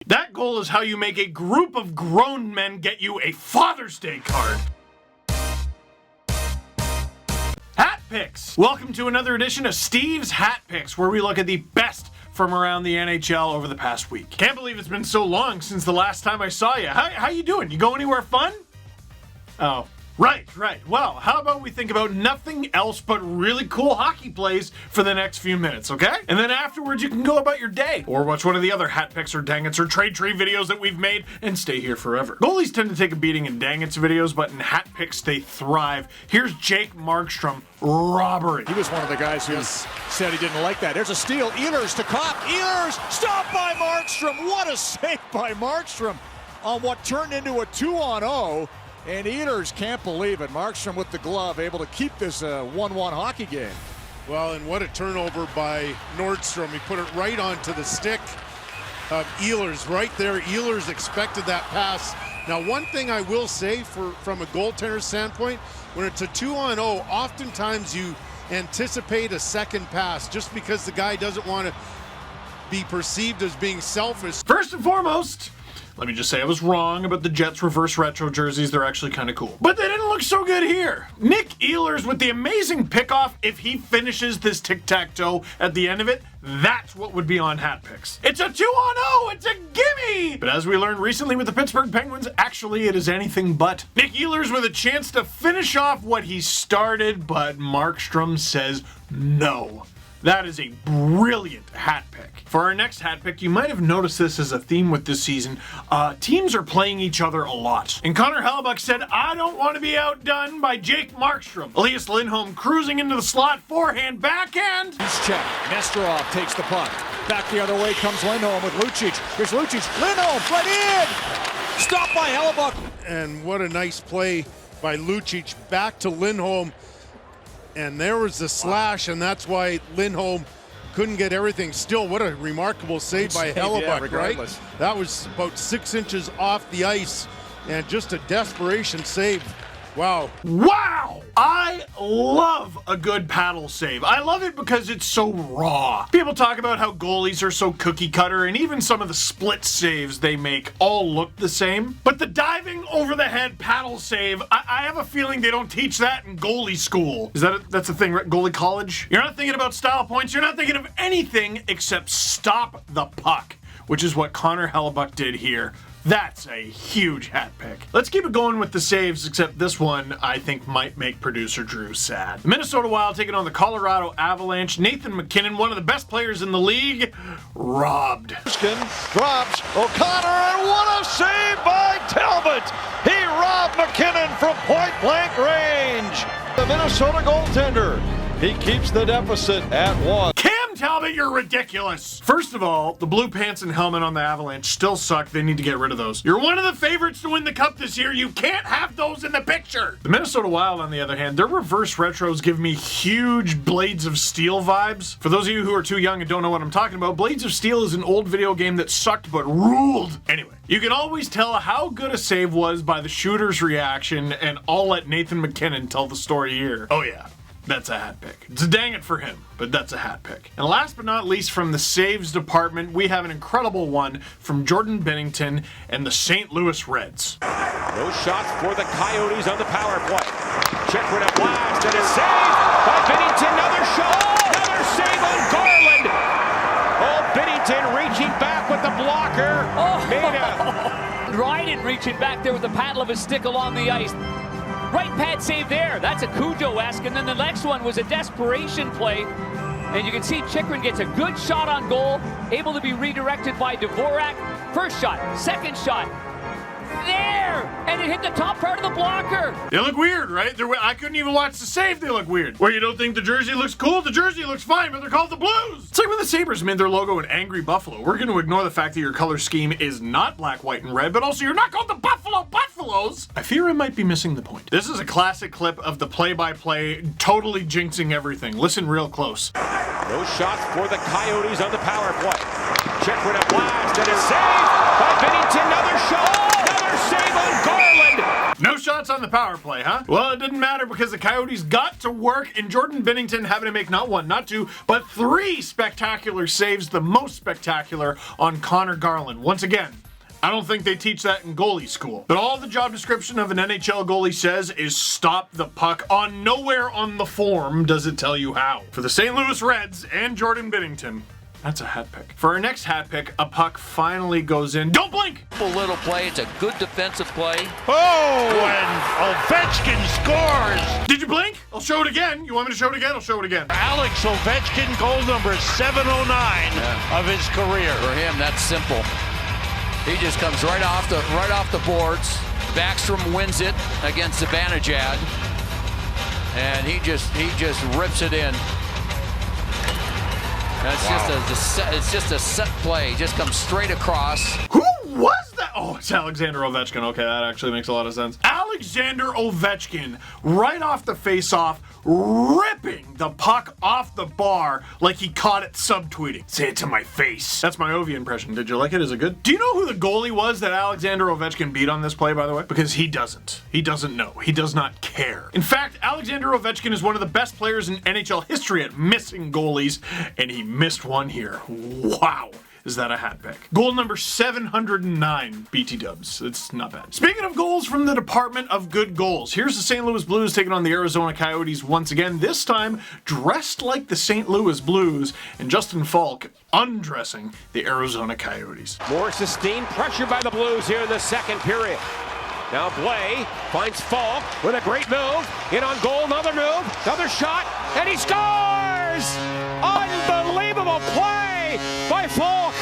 That goal is how you make a group of grown men get you a Father's Day card. Hat Picks! Welcome to another edition of Steve's Hat Picks, where we look at the best from around the NHL over the past week. Can't believe it's been so long since the last time I saw you. How you doing? You go anywhere fun? Oh. Right. Well, how about we think about nothing else but really cool hockey plays for the next few minutes, okay? And then afterwards, you can go about your day. Or watch one of the other Hat Picks or Dangits or Trade Tree videos that we've made and stay here forever. Goalies tend to take a beating in Dangits videos, but in Hat Picks, they thrive. Here's Jake Markstrom. Robbery. He was one of the guys who said he didn't like that. There's a steal. Ehlers to Kopp. Ehlers stopped by Markstrom. What a save by Markstrom on what turned into a 2-on-0. And Ehlers can't believe it. Markstrom with the glove, able to keep this 1-1 hockey game. Well, and what a turnover by Nordstrom. He put it right onto the stick of Ehlers right there. Ehlers expected that pass. Now, one thing I will say from a goaltender standpoint, when it's a 2-on-0, oftentimes you anticipate a second pass just because the guy doesn't want to be perceived as being selfish. First and foremost, let me just say I was wrong about the Jets reverse retro jerseys. They're actually kind of cool. But they didn't look so good here. Nick Ehlers with the amazing pickoff. If he finishes this tic-tac-toe at the end of it, that's what would be on Hat Picks. It's a 2-on-0. It's a gimme. But as we learned recently with the Pittsburgh Penguins, actually it is anything but. Nick Ehlers with a chance to finish off what he started, but Markstrom says no. That is a brilliant hat pick. For our next hat pick, you might have noticed this as a theme with this season. Teams are playing each other a lot. And Connor Hellebuyck said, I don't want to be outdone by Jake Markstrom. Elias Lindholm cruising into the slot, forehand, backhand. He's checked. Nesterov takes the puck. Back the other way comes Lindholm with Lucic. Here's Lucic. Lindholm, right in! Stopped by Hellebuyck. And what a nice play by Lucic back to Lindholm. And there was the slash, and that's why Lindholm couldn't get everything. Still, what a remarkable save by Hellebuyck, right? That was about 6 inches off the ice, and just a desperation save. Wow. I love a good paddle save. I love it because it's so raw. People talk about how goalies are so cookie cutter, and even some of the split saves they make all look the same. But the diving over the head paddle save, I have a feeling they don't teach that in goalie school. That's the thing, right? Goalie college? You're not thinking about style points. You're not thinking of anything except stop the puck, which is what Connor Hellebuyck did here. That's a huge hat pick. Let's keep it going with the saves, except this one I think might make producer Drew sad. The Minnesota Wild taking on the Colorado Avalanche. Nathan MacKinnon, one of the best players in the league, robbed. Ovechkin drops O'Connor, and what a save by Talbot! He robbed MacKinnon from point-blank range. The Minnesota goaltender, he keeps the deficit at 1. Talbot, you're ridiculous. First of all, the blue pants and helmet on the Avalanche still suck. They need to get rid of those. You're one of the favorites to win the cup this year. You can't have those in the picture. The Minnesota Wild, on the other hand, their reverse retros give me huge Blades of Steel vibes. For those of you who are too young and don't know what I'm talking about, Blades of Steel is an old video game that sucked but ruled. Anyway, you can always tell how good a save was by the shooter's reaction, and I'll let Nathan MacKinnon tell the story here. Oh yeah. That's a hat pick. It's a dang it for him, but that's a hat pick. And last but not least, from the saves department, we have an incredible one from Jordan Binnington and the St. Louis Reds. Those shots for the Coyotes on the power play. Check with a blast and a save by Binnington. Another shot, another save on Garland. Oh, Binnington reaching back with the blocker. Ryan reaching back there with the paddle of his stick along the ice. Right pad save there. That's a Cujo-esque. And then the next one was a desperation play. And you can see Chychrun gets a good shot on goal, able to be redirected by Dvorak. First shot, second shot. There! And it hit the top part of the blocker. They look weird, right? I couldn't even watch the save. They look weird. Well, you don't think the jersey looks cool? The jersey looks fine, but they're called the Blues. It's like when the Sabres made their logo an angry buffalo. We're going to ignore the fact that your color scheme is not black, white, and red, but also you're not called the Buffalo Buffaloes. I fear I might be missing the point. This is a classic clip of the play-by-play totally jinxing everything. Listen real close. Those shots for the Coyotes on the power play. Check with a blast and a save by Binnington. Another shot. Save on Garland. No shots shots on the power play, huh? Well, it didn't matter because the Coyotes got to work in Jordan Binnington having to make not one, not two, but 3 spectacular saves, the most spectacular on Connor Garland. Once again, I don't think they teach that in goalie school. But all the job description of an NHL goalie says is stop the puck. On nowhere on the form does it tell you how. For the St. Louis Reds and Jordan Binnington, that's a hat pick. For our next hat pick, a puck finally goes in. Don't blink! Little play. It's a good defensive play. Oh, and Ovechkin scores. Did you blink? I'll show it again. You want me to show it again? I'll show it again. Alex Ovechkin, goal number 709 of his career. For him, that's simple. He just comes right off the boards. Backstrom wins it against Zibanejad, and he just rips it in. It's just a set play. Just comes straight across. Who was that? Oh, it's Alexander Ovechkin. Okay, that actually makes a lot of sense. Alexander Ovechkin, right off the face-off, ripping the puck off the bar like he caught it subtweeting. Say it to my face. That's my Ovi impression. Did you like it? Is it good? Do you know who the goalie was that Alexander Ovechkin beat on this play, by the way? Because he doesn't. He doesn't know. He does not care. In fact, Alexander Ovechkin is one of the best players in NHL history at missing goalies, and he missed one here. Wow. Is that a hat pick? Goal number 709, BT Dubs. It's not bad. Speaking of goals from the Department of Good Goals, here's the St. Louis Blues taking on the Arizona Coyotes once again, this time dressed like the St. Louis Blues, and Justin Faulk undressing the Arizona Coyotes. More sustained pressure by the Blues here in the second period. Now Blais finds Faulk with a great move. In on goal, another move, another shot, and he scores! Unbelievable play by Faulk.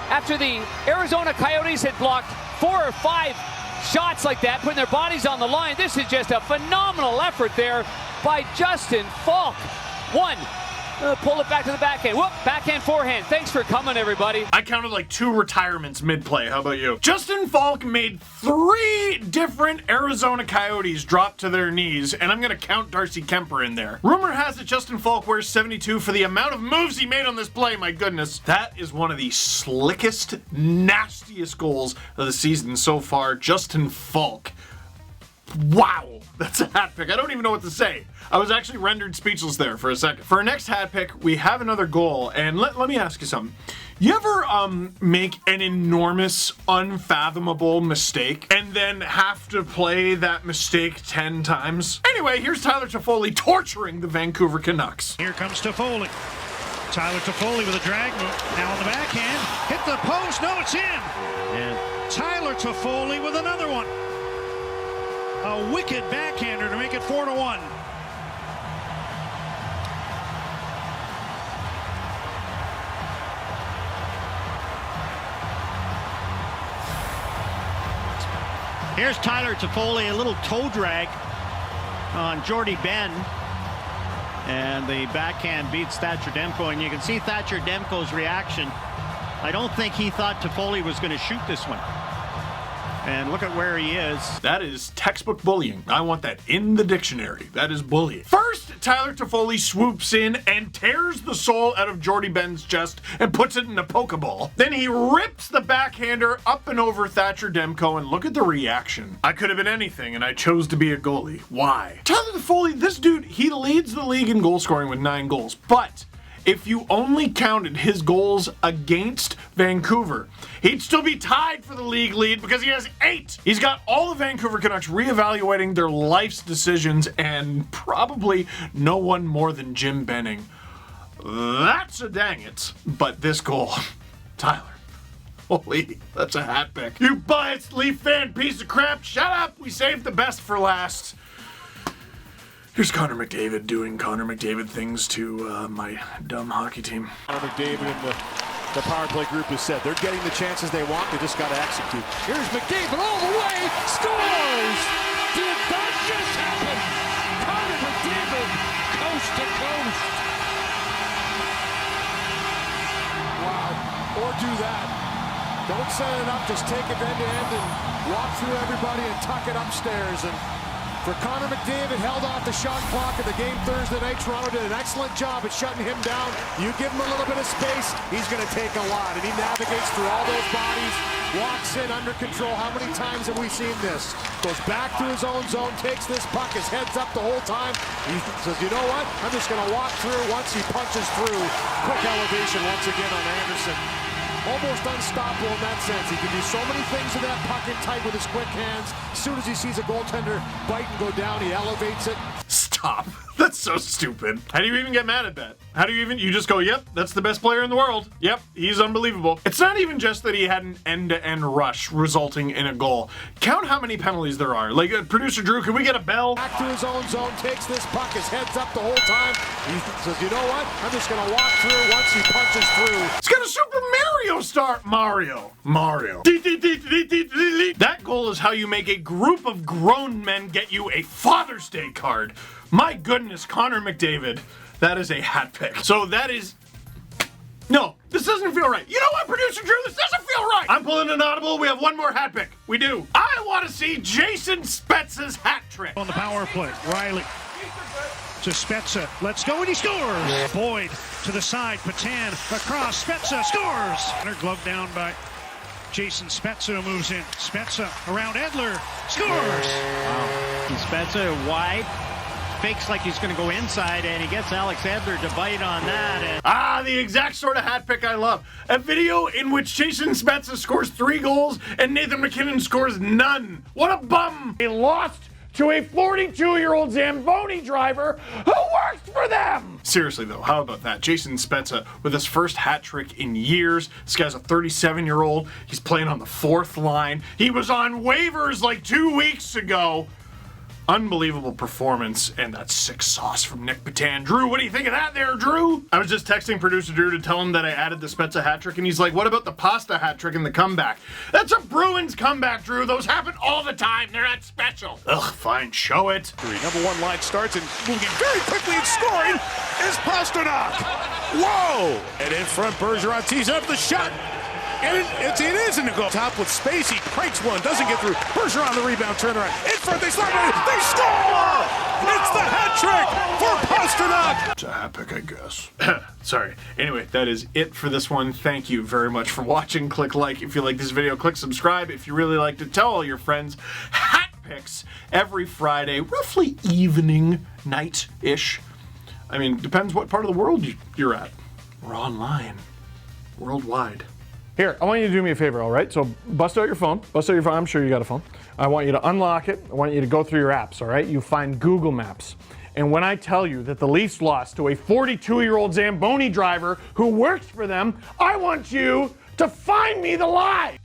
After the Arizona Coyotes had blocked 4 or 5 shots like that, putting their bodies on the line, this is just a phenomenal effort there by Justin Faulk. Pull it back to the backhand. Whoop, backhand, forehand. Thanks for coming, everybody. I counted like 2 retirements mid-play. How about you? Justin Faulk made 3 different Arizona Coyotes drop to their knees, and I'm going to count Darcy Kemper in there. Rumor has it Justin Faulk wears 72 for the amount of moves he made on this play. My goodness. That is one of the slickest, nastiest goals of the season so far. Justin Faulk. Wow, that's a hat pick. I don't even know what to say. I was actually rendered speechless there for a second. For our next hat pick, we have another goal, and let me ask you something. You ever make an enormous, unfathomable mistake and then have to play that mistake 10 times? Anyway, here's Tyler Toffoli torturing the Vancouver Canucks. Here comes Toffoli. Tyler Toffoli with a drag move. Now on the backhand. Hit the post. No, it's in. And Tyler Toffoli with another one. A wicked backhander to make it 4-1. Here's Tyler Toffoli, a little toe drag on Jordy Ben. And the backhand beats Thatcher Demko, and you can see Thatcher Demko's reaction. I don't think he thought Toffoli was going to shoot this one. And look at where he is. That is textbook bullying. I want that in the dictionary. That is bullying. First, Tyler Toffoli swoops in and tears the soul out of Jordy Ben's chest and puts it in a Pokeball. Then he rips the backhander up and over Thatcher Demko, and look at the reaction. I could have been anything, and I chose to be a goalie. Why? Tyler Toffoli, this dude, he leads the league in goal scoring with 9 goals, but if you only counted his goals against Vancouver, he'd still be tied for the league lead because he has 8. He's got all the Vancouver Canucks reevaluating their life's decisions, and probably no one more than Jim Benning. That's a dang it. But this goal, Tyler, holy, that's a hat pick. You biased Leaf fan piece of crap, shut up. We saved the best for last. Here's Connor McDavid doing Connor McDavid things to my dumb hockey team. Connor McDavid and the power play group has said they're getting the chances they want. They just got to execute. Here's McDavid all the way. Scores! Did that just happen? Connor McDavid, coast to coast. Wow. Or do that. Don't set it up. Just take it end to end and walk through everybody and tuck it upstairs and for Connor McDavid, held off the shot clock of the game Thursday night. Toronto did an excellent job at shutting him down. You give him a little bit of space, he's going to take a lot, and he navigates through all those bodies, walks in under control. How many times have we seen this? Goes back to his own zone, takes this puck, his head's up the whole time. He says, you know what? I'm just going to walk through. Once he punches through, quick elevation once again on Anderson. Almost unstoppable in that sense. He can do so many things with that puck in tight with his quick hands. As soon as he sees a goaltender bite and go down, he elevates it. Stop. That's so stupid. How do you even get mad at that? How do you just go, yep, that's the best player in the world. Yep, he's unbelievable. It's not even just that he had an end-to-end rush resulting in a goal. Count how many penalties there are. Like, producer Drew, can we get a bell? Back to his own zone, takes this puck, his head's up the whole time. He says, you know what? I'm just going to walk through. Once he punches through. It's got a Super Mario star. Mario. That goal is how you make a group of grown men get you a Father's Day card. My goodness, Connor McDavid. That is a hat pick. So that is... No, this doesn't feel right. You know what, producer Drew? This doesn't feel right. I'm pulling an audible. We have one more hat pick. We do. I want to see Jason Spezza's hat trick. On the power play, Riley to Spezza. Let's go, and he scores. Boyd to the side. Patan across. Spezza scores. Glove down by Jason Spezza, who moves in. Spezza around Edler. Scores. Wow. And Spezza wide. Fakes like he's going to go inside, and he gets Alex Edler to bite on that. And the exact sort of hat pick I love. A video in which Jason Spezza scores 3 goals and Nathan MacKinnon scores none. What a bum. They lost to a 42-year-old Zamboni driver who works for them. Seriously, though, how about that? Jason Spezza with his first hat trick in years. This guy's a 37-year-old. He's playing on the 4th line. He was on waivers like 2 weeks ago. Unbelievable performance, and that sick sauce from Nick Patan. Drew, what do you think of that there, Drew? I was just texting producer Drew to tell him that I added the Spezza hat trick, and he's like, what about the pasta hat trick and the comeback? That's a Bruins comeback, Drew. Those happen all the time. They're not special. Ugh, fine, show it. Number 1 line starts, and moving very quickly and scoring is Pasternak. Whoa! And in front, Bergeron tees up the shot. And it is in the goal. Top with space, he cranks one, doesn't get through. Bergeron the rebound, turnaround. In front, they slide it, they score! It's the hat trick for Pasternak! It's a hat pick, I guess. Sorry. Anyway, that is it for this one. Thank you very much for watching. Click like if you like this video. Click subscribe if you really like to. Tell all your friends. Hat picks every Friday, roughly evening, night-ish. I mean, depends what part of the world you're at. We're online. Worldwide. Here, I want you to do me a favor, all right? So bust out your phone. I'm sure you got a phone. I want you to unlock it. I want you to go through your apps, all right? You find Google Maps. And when I tell you that the Leafs lost to a 42-year-old Zamboni driver who works for them, I want you to find me the lie.